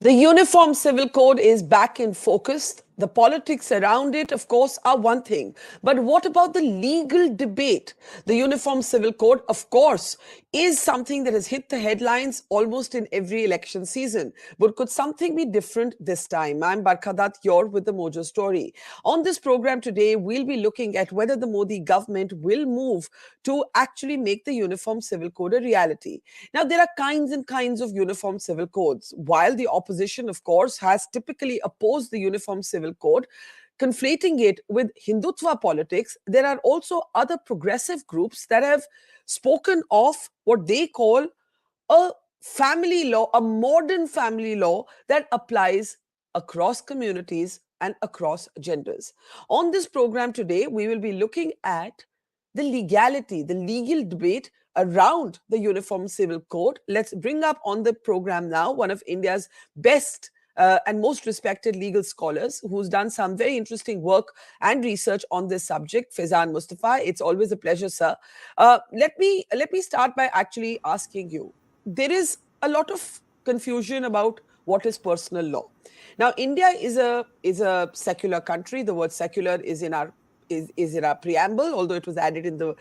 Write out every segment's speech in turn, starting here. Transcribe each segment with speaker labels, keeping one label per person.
Speaker 1: The Uniform Civil Code is back in focus. The politics around it, of course, are one thing. But what about the legal debate? The Uniform Civil Code, of course, is something that has hit the headlines almost in every election season. But could something be different this time? I'm Barkha Dutt, you're with the Mojo Story. On this program today, we'll be looking at whether the Modi government will move to actually make the Uniform Civil Code a reality. Now, there are kinds and kinds of Uniform Civil Codes. While the opposition, of course, has typically opposed the Uniform Civil Code, conflating it with Hindutva politics, there are also other progressive groups that have spoken of what they call a family law, a modern family law that applies across communities and across genders. On this program today, we will be looking at the legality, the legal debate around the Uniform Civil Code. Let's bring up on the program now one of India's best and most respected legal scholars who's done some very interesting work and research on this subject, Faizan Mustafa. It's always a pleasure, sir. Let me start by actually asking you. There is a lot of confusion about what is personal law. Now, India is a secular country. The word secular is in our preamble, although it was added in the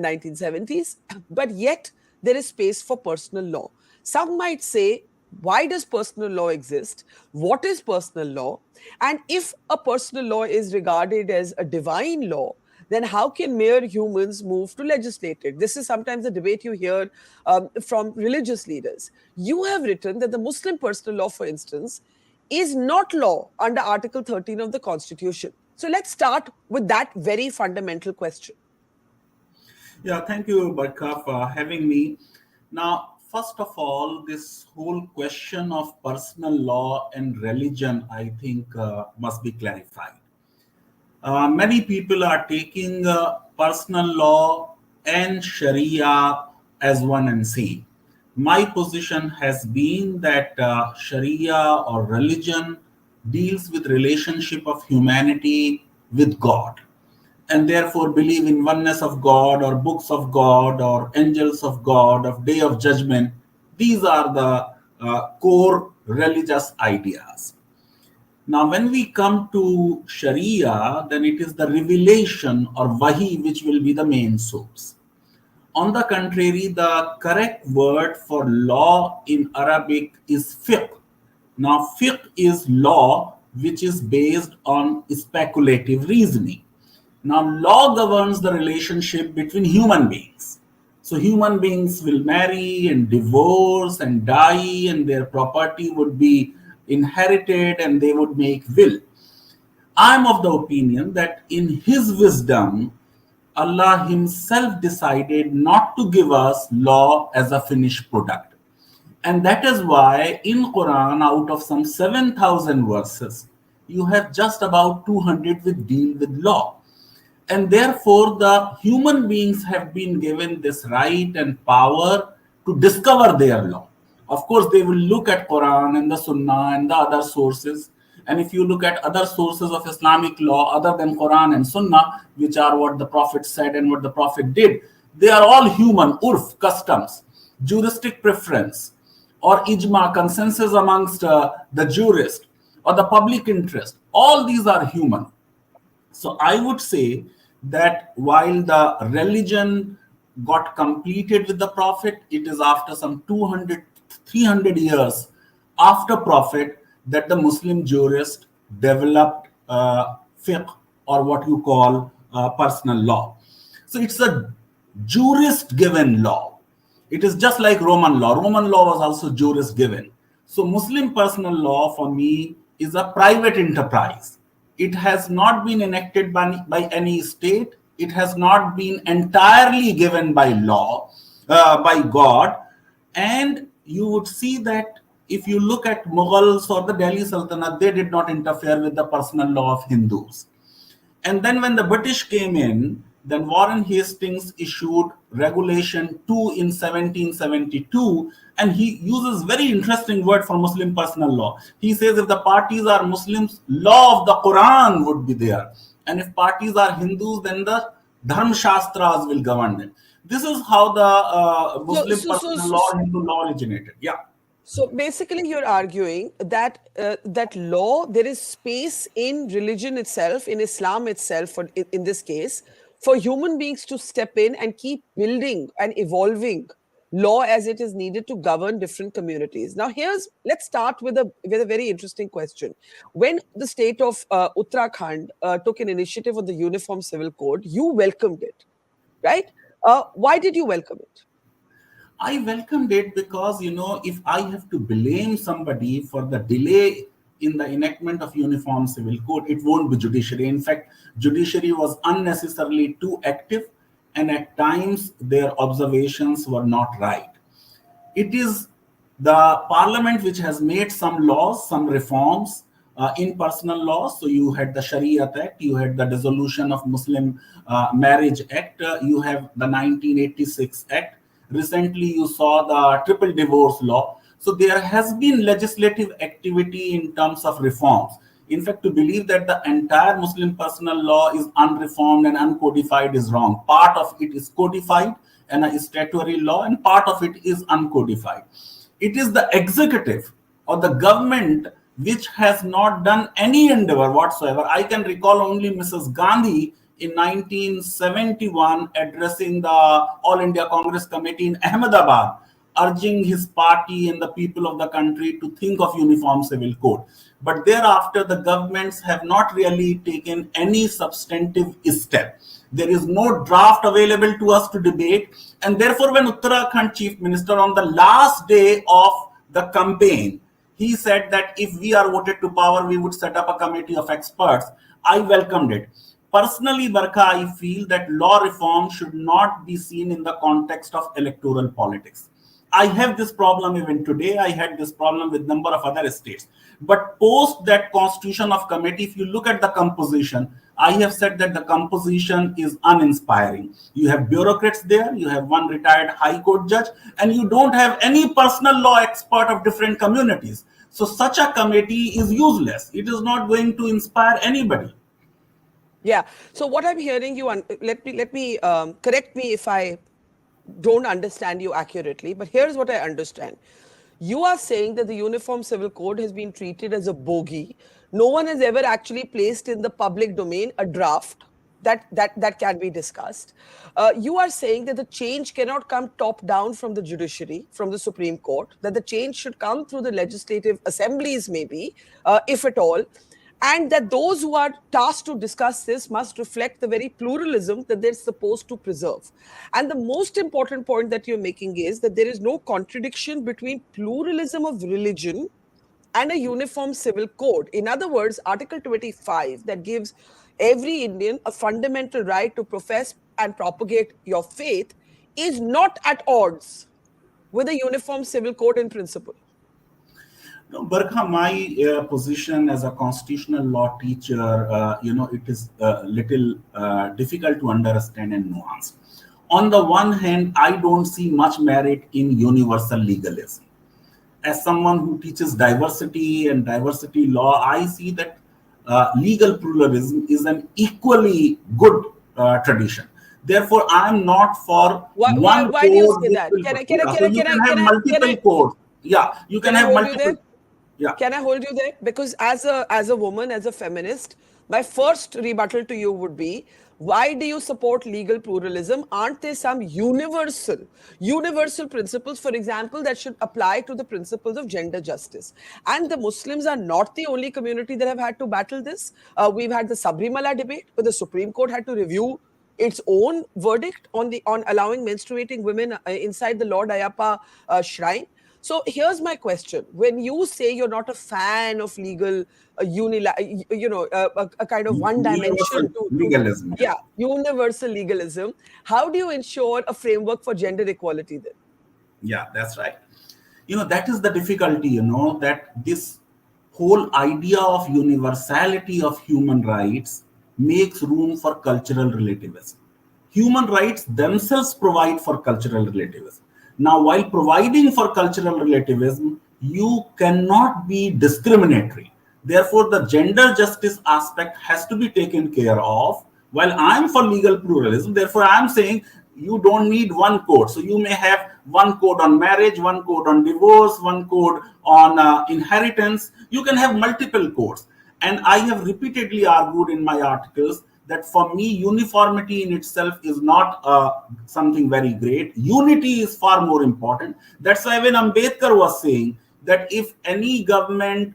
Speaker 1: 1970s. But yet there is space for personal law. Some might say, why does personal law exist? What is personal law? And if a personal law is regarded as a divine law, then how can mere humans move to legislate it? This is sometimes a debate you hear from religious leaders. You have written that the Muslim personal law, for instance, is not law under Article 13 of the Constitution. So let's start with that very fundamental question.
Speaker 2: Yeah, thank you, Barkha, for having me. Now, first of all, this whole question of personal law and religion, I think, must be clarified. Many people are taking personal law and Sharia as one and same. My position has been that Sharia or religion deals with relationship of humanity with God, and therefore believe in oneness of God or books of God or angels of God of day of judgment. These are the core religious ideas. Now, when we come to Sharia, then it is the revelation or wahi which will be the main source. On the contrary, the correct word for law in Arabic is fiqh. Now, fiqh is law which is based on speculative reasoning. Now, law governs the relationship between human beings. So, human beings will marry and divorce and die, and their property would be inherited and they would make will. I'm of the opinion that in His wisdom, Allah Himself decided not to give us law as a finished product. And that is why in Quran, out of some 7,000 verses, you have just about 200 which deal with law. And therefore, the human beings have been given this right and power to discover their law. Of course, they will look at Quran and the Sunnah and the other sources. And if you look at other sources of Islamic law other than Quran and Sunnah, which are what the Prophet said and what the Prophet did, they are all human, urf, customs, juristic preference, or ijma, consensus amongst the jurist, or the public interest. All these are human. So I would say that while the religion got completed with the Prophet, it is after some 200, 300 years after Prophet that the Muslim jurist developed fiqh, or what you call personal law. So it's a jurist given law. It is just like Roman law. Roman law was also jurist given. So Muslim personal law for me is a private enterprise. It has not been enacted by any state. It has not been entirely given by law, by God. And you would see that if you look at Mughals or the Delhi Sultanate, they did not interfere with the personal law of Hindus. And then when the British came in, then Warren Hastings issued Regulation 2 in 1772, and he uses very interesting word for Muslim personal law. He says if the parties are Muslims, law of the Quran would be there. And if parties are Hindus, then the Dharma Shastras will govern them. This is how the Muslim personal law, Hindu law originated. Yeah.
Speaker 1: So basically, you're arguing that that law, there is space in religion itself, in Islam itself, for in this case, for human beings to step in and keep building and evolving law as it is needed to govern different communities. Now, let's start with a very interesting question. When the state of Uttarakhand took an initiative on the Uniform Civil Code, you welcomed it, right? Why did you welcome it?
Speaker 2: I welcomed it because, if I have to blame somebody for the delay in the enactment of Uniform Civil Code, it won't be judiciary. In fact, judiciary was unnecessarily too active, and at times their observations were not right. It is the parliament which has made some laws, some reforms in personal laws. So you had the Sharia Act, you had the Dissolution of Muslim Marriage Act, you have the 1986 Act. Recently, you saw the triple divorce law. So there has been legislative activity in terms of reforms. In fact, to believe that the entire Muslim personal law is unreformed and uncodified is wrong. Part of it is codified and a statutory law, and part of it is uncodified. It is the executive or the government which has not done any endeavor whatsoever. I can recall only Mrs. Gandhi in 1971 addressing the All India Congress Committee in Ahmedabad, urging his party and the people of the country to think of Uniform Civil Code. But thereafter, the governments have not really taken any substantive step. There is no draft available to us to debate. And therefore, when Uttarakhand Chief Minister on the last day of the campaign, he said that if we are voted to power, we would set up a committee of experts. I welcomed it. Personally, Barkha, I feel that law reform should not be seen in the context of electoral politics. I have this problem even today. I had this problem with number of other states. But post that constitution of committee, if you look at the composition, I have said that the composition is uninspiring. You have bureaucrats there, you have one retired high court judge, and you don't have any personal law expert of different communities. So such a committee is useless. It is not going to inspire anybody.
Speaker 1: Yeah. So what I'm hearing you, let me correct me if I don't understand you accurately, but here's what I understand. You are saying that the Uniform Civil Code has been treated as a bogey. No one has ever actually placed in the public domain a draft that can be discussed. You are saying that the change cannot come top down from the judiciary, from the Supreme Court, that the change should come through the legislative assemblies, maybe, if at all, and that those who are tasked to discuss this must reflect the very pluralism that they're supposed to preserve. And the most important point that you're making is that there is no contradiction between pluralism of religion and a uniform civil code. In other words, Article 25, that gives every Indian a fundamental right to profess and propagate your faith, is not at odds with a uniform civil code in principle.
Speaker 2: No, Barkha, my position as a constitutional law teacher, it is a little difficult to understand and nuanced. On the one hand, I don't see much merit in universal legalism. As someone who teaches diversity and diversity law, I see that legal pluralism is an equally good tradition. Therefore, I am not for one
Speaker 1: Why do you
Speaker 2: code
Speaker 1: say
Speaker 2: which
Speaker 1: that?
Speaker 2: will.
Speaker 1: Can I
Speaker 2: Yeah, so you can have multiple codes. Yeah, you can have
Speaker 1: hold you
Speaker 2: multiple.
Speaker 1: there?
Speaker 2: Yeah.
Speaker 1: Can I hold you there? Because as a woman, as a feminist, my first rebuttal to you would be, why do you support legal pluralism? Aren't there some universal principles, for example, that should apply to the principles of gender justice? And the Muslims are not the only community that have had to battle this. We've had the Sabrimala debate, where the Supreme Court had to review its own verdict on allowing menstruating women inside the Lord Ayappa shrine. So here's my question: when you say you're not a fan of legal, a kind of one
Speaker 2: Universal
Speaker 1: dimension to
Speaker 2: legalism.
Speaker 1: yeah, universal legalism, how do you ensure a framework for gender equality then?
Speaker 2: Yeah, that's right. That is the difficulty, that this whole idea of universality of human rights makes room for cultural relativism. Human rights themselves provide for cultural relativism. Now, while providing for cultural relativism, you cannot be discriminatory. Therefore, the gender justice aspect has to be taken care of. While I'm for legal pluralism, therefore, I'm saying you don't need one code. So you may have one code on marriage, one code on divorce, one code on inheritance. You can have multiple codes. And I have repeatedly argued in my articles that for me, uniformity in itself is not something very great. Unity is far more important. That's why when Ambedkar was saying that if any government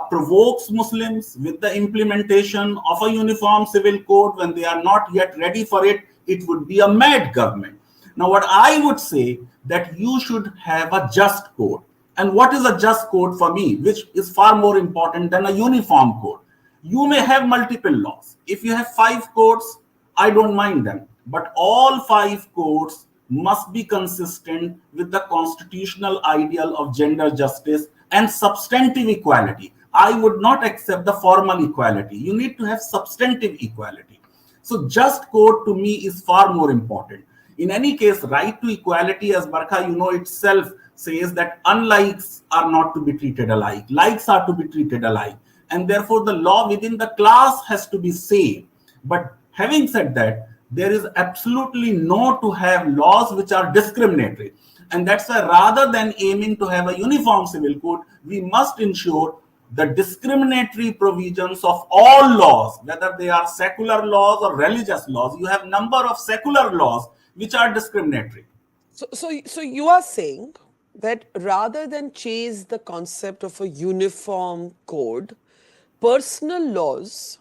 Speaker 2: provokes Muslims with the implementation of a uniform civil code when they are not yet ready for it, it would be a mad government. Now, what I would say that you should have a just code. And what is a just code for me, which is far more important than a uniform code? You may have multiple laws. If you have 5 codes, I don't mind them. But all 5 codes must be consistent with the constitutional ideal of gender justice and substantive equality. I would not accept the formal equality. You need to have substantive equality. So just code to me is far more important. In any case, right to equality, as Barkha, itself says that unlikes are not to be treated alike. Likes are to be treated alike. And therefore, the law within the class has to be same. But having said that, there is absolutely no to have laws which are discriminatory. And that's why rather than aiming to have a uniform civil code, we must ensure the discriminatory provisions of all laws, whether they are secular laws or religious laws. You have number of secular laws which are discriminatory.
Speaker 1: So you are saying that rather than chase the concept of a uniform code, personal laws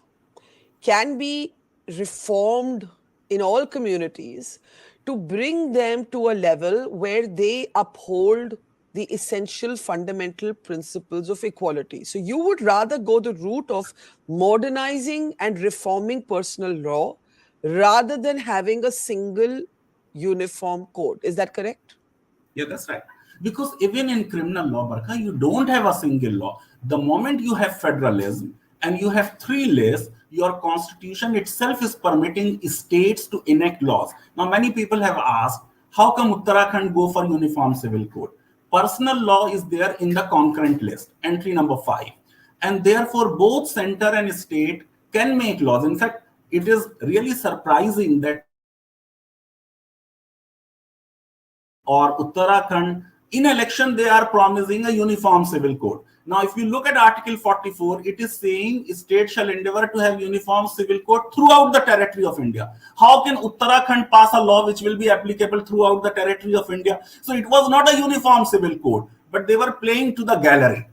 Speaker 1: can be reformed in all communities to bring them to a level where they uphold the essential fundamental principles of equality. So you would rather go the route of modernizing and reforming personal law rather than having a single uniform code. Is that correct?
Speaker 2: Yeah, that's right. Because even in criminal law, Barkha, you don't have a single law. The moment you have federalism and you have 3 lists, your constitution itself is permitting states to enact laws. Now, many people have asked, how come Uttarakhand go for uniform civil code? Personal law is there in the concurrent list, entry number 5. And therefore, both center and state can make laws. In fact, it is really surprising that or Uttarakhand, in election, they are promising a uniform civil code. Now, if you look at Article 44, it is saying state shall endeavor to have uniform civil code throughout the territory of India. How can Uttarakhand pass a law which will be applicable throughout the territory of India? So it was not a uniform civil code, but they were playing to the gallery.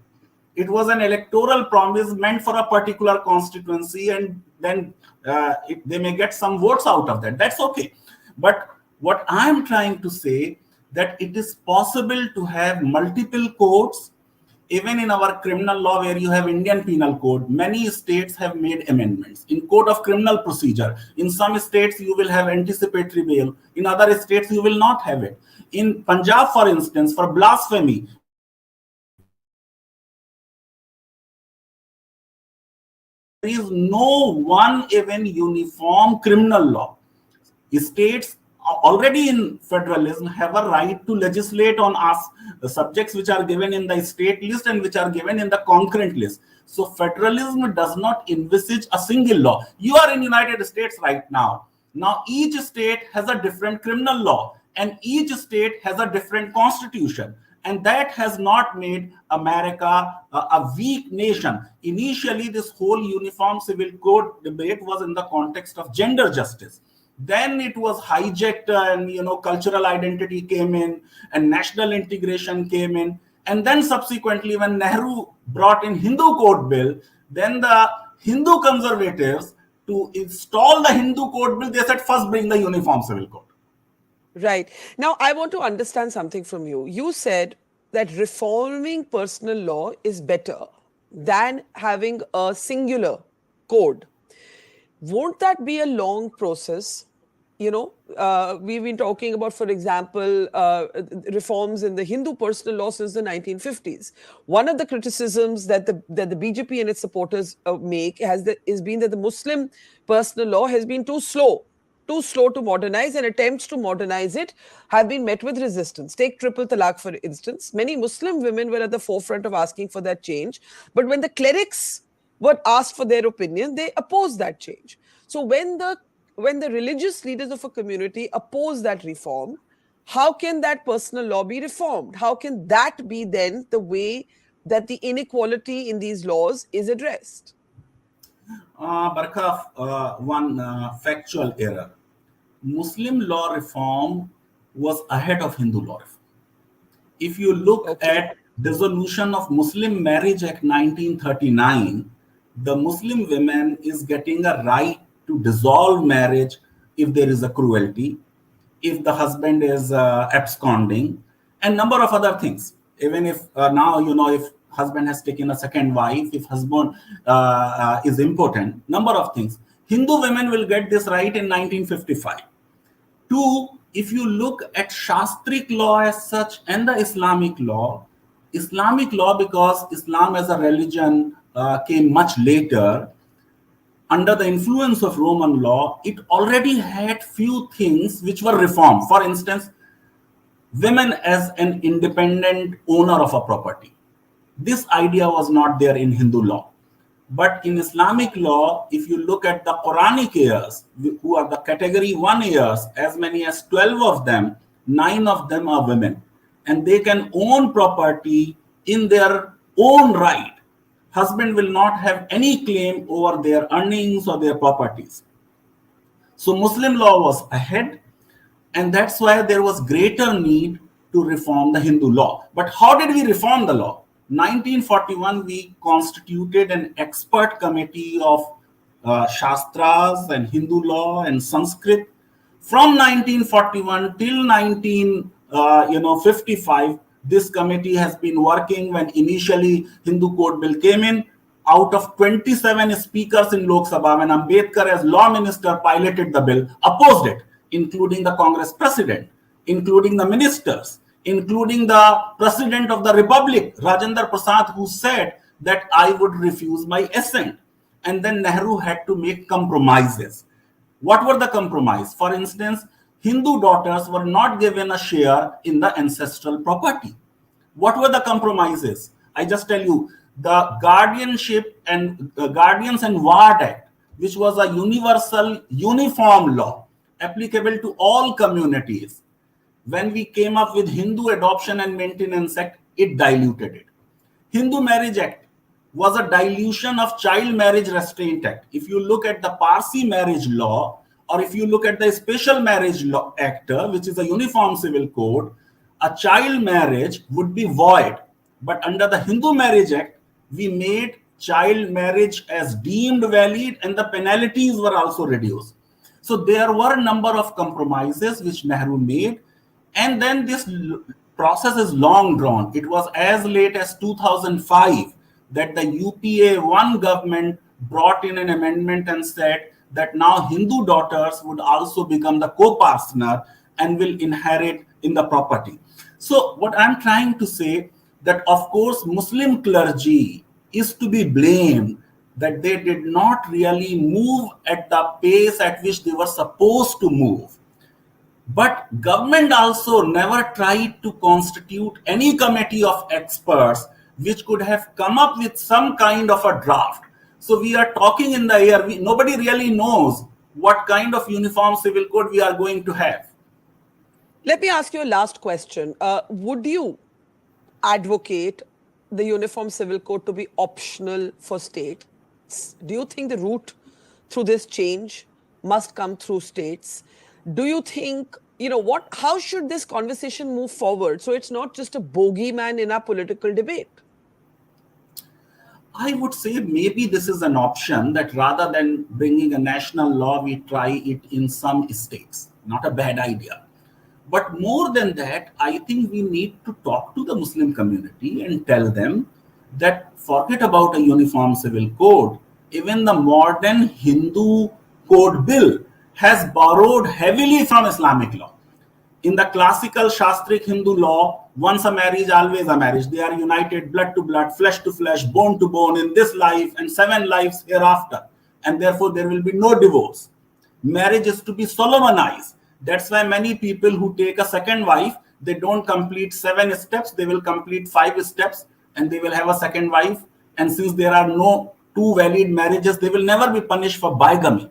Speaker 2: It was an electoral promise meant for a particular constituency, and then they may get some votes out of that. That's okay. But what I'm trying to say that it is possible to have multiple codes. Even in our criminal law, where you have Indian Penal Code, many states have made amendments. In Code of Criminal Procedure, in some states you will have anticipatory bail. In other states you will not have it. In Punjab, for instance, for blasphemy, there is no one even uniform criminal law. States already in federalism have a right to legislate on the subjects which are given in the state list and which are given in the concurrent list. So federalism does not envisage a single law. You are in United States right now. Now each state has a different criminal law and each state has a different constitution. And that has not made America a weak nation. Initially, this whole uniform civil code debate was in the context of gender justice. Then it was hijacked and cultural identity came in and national integration came in. And then subsequently when Nehru brought in Hindu Code Bill, then the Hindu conservatives, to install the Hindu Code Bill, they said first bring the uniform civil code.
Speaker 1: Right. Now, I want to understand something from you. You said that reforming personal law is better than having a singular code. Won't that be a long process? We've been talking about, for example, reforms in the Hindu personal law since the 1950s. One of the criticisms that the BJP and its supporters make has been that the Muslim personal law has been too slow to modernize, and attempts to modernize it have been met with resistance. Take triple talaq, for instance. Many Muslim women were at the forefront of asking for that change. But when the clerics were asked for their opinion, they opposed that change. So when the when the religious leaders of a community oppose that reform, how can that personal law be reformed? How can that be then the way that the inequality in these laws is addressed?
Speaker 2: Barkha, one factual error. Muslim law reform was ahead of Hindu law reform. If you look
Speaker 1: Okay.
Speaker 2: at dissolution of Muslim Marriage Act 1939, the Muslim women is getting a right to dissolve marriage if there is a cruelty, if the husband is absconding, and number of other things. Even if now, if husband has taken a second wife, if husband is impotent, number of things. Hindu women will get this right in 1955. Two, if you look at Shastric law as such and the Islamic law, because Islam as a religion came much later, under the influence of Roman law, it already had few things which were reformed. For instance, women as an independent owner of a property. This idea was not there in Hindu law. But in Islamic law, if you look at the Quranic heirs, who are the category 1 heirs, as many as 12 of them, 9 of them are women. And they can own property in their own right. Husband will not have any claim over their earnings or their properties. So Muslim law was ahead, and that's why there was greater need to reform the Hindu law. But how did we reform the law? 1941, we constituted an expert committee of Shastras and Hindu law and Sanskrit. From 1941 till 1955, this committee has been working. When initially Hindu Code Bill came in, out of 27 speakers in Lok Sabha, when Ambedkar as law minister piloted the bill, opposed it, including the Congress president, including the ministers, including the president of the republic, Rajendra Prasad, who said that I would refuse my assent. And then Nehru had to make compromises. What were the compromises? For instance, Hindu daughters were not given a share in the ancestral property. What were the compromises? I just tell you, the Guardianship and Guardians and Ward Act, which was a universal, uniform law applicable to all communities. When we came up with Hindu Adoption and Maintenance Act, it diluted it. Hindu Marriage Act was a dilution of Child Marriage Restraint Act. If you look at the Parsi marriage law, or if you look at the Special Marriage Law Act, which is a uniform civil code, a child marriage would be void. But under the Hindu Marriage Act, we made child marriage as deemed valid, and the penalties were also reduced. So there were a number of compromises which Nehru made, and then this process is long drawn. It was as late as 2005 that the UPA 1 government brought in an amendment and said that now Hindu daughters would also become the co-partner and will inherit in the property. So what I'm trying to say, that of course Muslim clergy is to be blamed that they did not really move at the pace at which they were supposed to move. But government also never tried to constitute any committee of experts which could have come up with some kind of a draft. So we are talking in the air. Nobody really knows what kind of uniform civil code we are going to have.
Speaker 1: Let me ask you a last question. Would you advocate the Uniform Civil Code to be optional for states? Do you think the route through this change must come through states? Do you think, how should this conversation move forward so it's not just a bogeyman in our political debate?
Speaker 2: I would say maybe this is an option, that rather than bringing a national law, we try it in some states. Not a bad idea. But more than that, I think we need to talk to the Muslim community and tell them that forget about a uniform civil code. Even the modern Hindu code bill has borrowed heavily from Islamic law. In the classical Shastric Hindu law, once a marriage, always a marriage. They are united blood to blood, flesh to flesh, bone to bone in this life and 7 lives hereafter. And therefore, there will be no divorce. Marriage is to be solemnized. That's why many people who take a second wife, they don't complete 7 steps, they will complete 5 steps and they will have a second wife. And since there are no 2 valid marriages, they will never be punished for bigamy.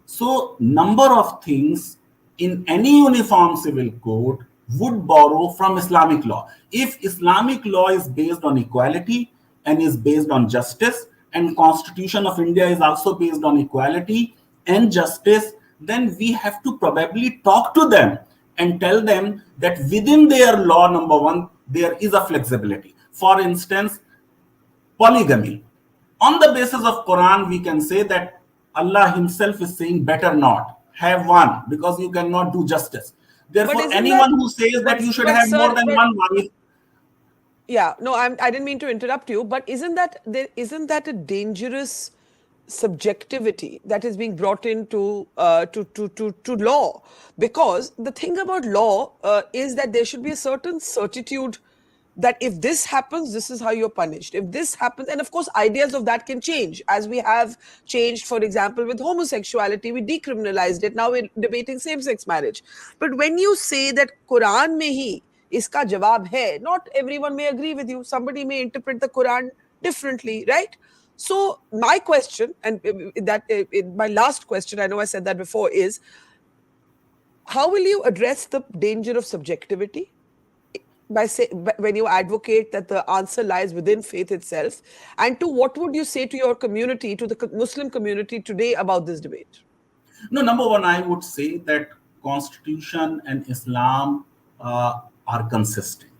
Speaker 2: So number of things in any uniform civil code would borrow from Islamic law. If Islamic law is based on equality and is based on justice, and Constitution of India is also based on equality and justice, then we have to probably talk to them and tell them that within their law, number one, there is a flexibility. For instance, polygamy. On the basis of Quran, we can say that Allah himself is saying better not have one, because you cannot do justice. Therefore, anyone who says that you should have more than one wife.
Speaker 1: Yeah, no, I didn't mean to interrupt you, but isn't that a dangerous subjectivity that is being brought into to law? Because the thing about law is that there should be a certain certitude that if this happens, this is how you're punished. If this happens, and of course, ideas of that can change, as we have changed, for example, with homosexuality, we decriminalized it. Now we're debating same-sex marriage. But when you say that Quran mein hi iska jawab hai, not everyone may agree with you. Somebody may interpret the Quran differently, right? So my question, and my last question, I know I said that before, is how will you address the danger of subjectivity? When you advocate that the answer lies within faith itself, and to what would you say to your community, to the Muslim community today about this debate?
Speaker 2: No, number one, I would say that Constitution and Islam are consistent.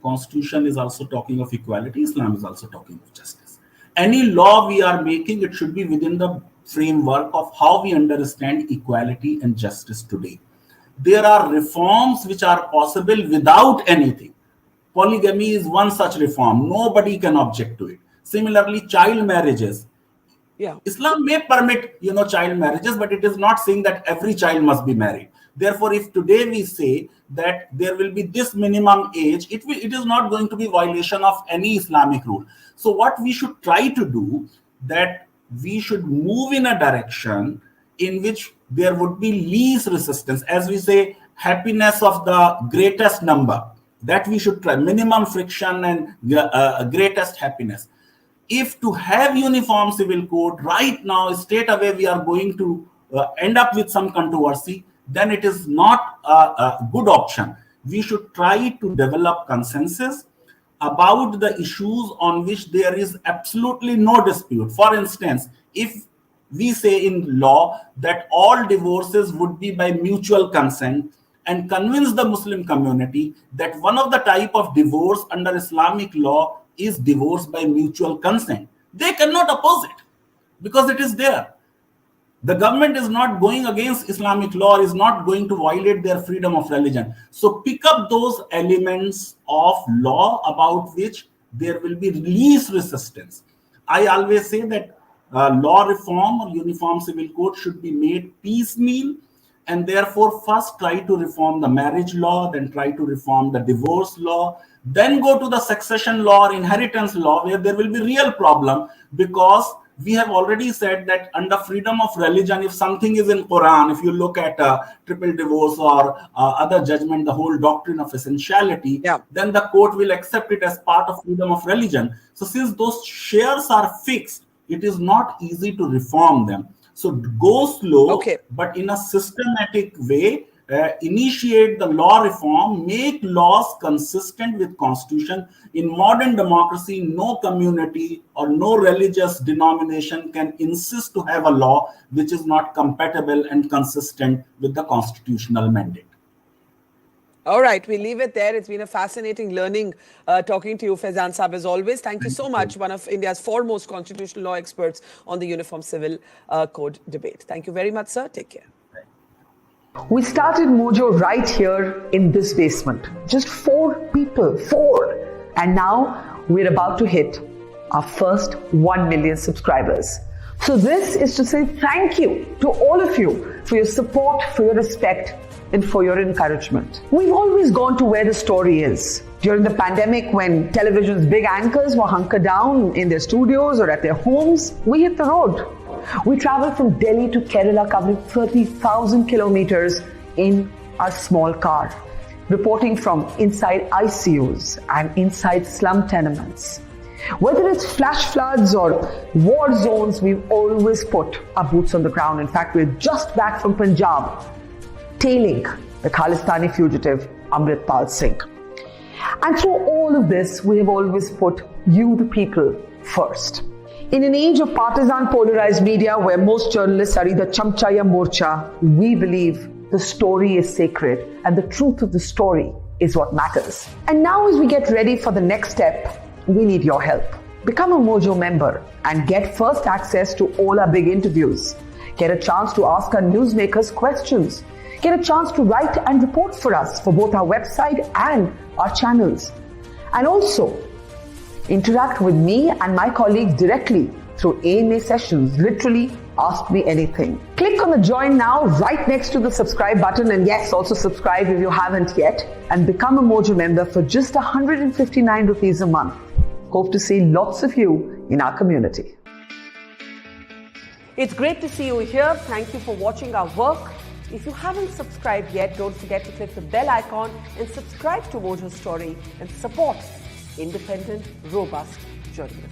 Speaker 2: Constitution is also talking of equality. Islam is also talking of justice. Any law we are making, it should be within the framework of how we understand equality and justice today. There are reforms which are possible without anything. Polygamy is one such reform. Nobody can object to it. Similarly, child marriages.
Speaker 1: Yeah.
Speaker 2: Islam may permit, child marriages, but it is not saying that every child must be married. Therefore, if today we say that there will be this minimum age, it is not going to be violation of any Islamic rule. So what we should try to do, that we should move in a direction in which there would be least resistance, as we say, happiness of the greatest number, that we should try, minimum friction and greatest happiness. If to have uniform civil code right now, straight away we are going to end up with some controversy, then it is not a good option. We should try to develop consensus about the issues on which there is absolutely no dispute. For instance, if we say in law that all divorces would be by mutual consent, and convince the Muslim community that one of the type of divorce under Islamic law is divorce by mutual consent, they cannot oppose it because it is there. The government is not going against Islamic law, is not going to violate their freedom of religion. So pick up those elements of law about which there will be least resistance. I always say that law reform or uniform civil code should be made piecemeal, and therefore first try to reform the marriage law, then try to reform the divorce law, then go to the succession law or inheritance law, where there will be real problem, because we have already said that under freedom of religion, if something is in Quran, if you look at triple divorce or other judgment, the whole doctrine of essentiality, then the court will accept it as part of freedom of religion. So since those shares are fixed, it is not easy to reform them. So go slow, but in a systematic way, initiate the law reform, make laws consistent with Constitution. In modern democracy, no community or no religious denomination can insist to have a law which is not compatible and consistent with the constitutional mandate.
Speaker 1: All right, we leave it there. It's been a fascinating learning talking to you, Faizan Saab, as always. Thank you so much, one of India's foremost constitutional law experts on the Uniform Civil Code debate. Thank you very much, sir. Take care.
Speaker 3: We started Mojo right here in this basement. Just 4 people, 4. And now we're about to hit our first 1 million subscribers. So this is to say thank you to all of you for your support, for your respect, and for your encouragement. We've always gone to where the story is. During the pandemic, when television's big anchors were hunkered down in their studios or at their homes, we hit the road. We traveled from Delhi to Kerala, covering 30,000 kilometers in a small car, reporting from inside ICUs and inside slum tenements. Whether it's flash floods or war zones, we've always put our boots on the ground. In fact, we're just back from Punjab, tailing the Khalistani fugitive Amritpal Singh. And through all of this, we have always put you, the people, first. In an age of partisan polarized media where most journalists are either chamcha ya morcha, we believe the story is sacred and the truth of the story is what matters. And now as we get ready for the next step, we need your help. Become a Mojo member and get first access to all our big interviews. Get a chance to ask our newsmakers questions. Get a chance to write and report for us for both our website and our channels. And also, interact with me and my colleagues directly through AMA sessions. Literally, ask me anything. Click on the join now right next to the subscribe button, and yes, also subscribe if you haven't yet, and become a Mojo member for just 159 rupees a month. Hope to see lots of you in our community.
Speaker 1: It's great to see you here. Thank you for watching our work. If you haven't subscribed yet, don't forget to click the bell icon and subscribe to Mojo Story and support independent, robust journalism.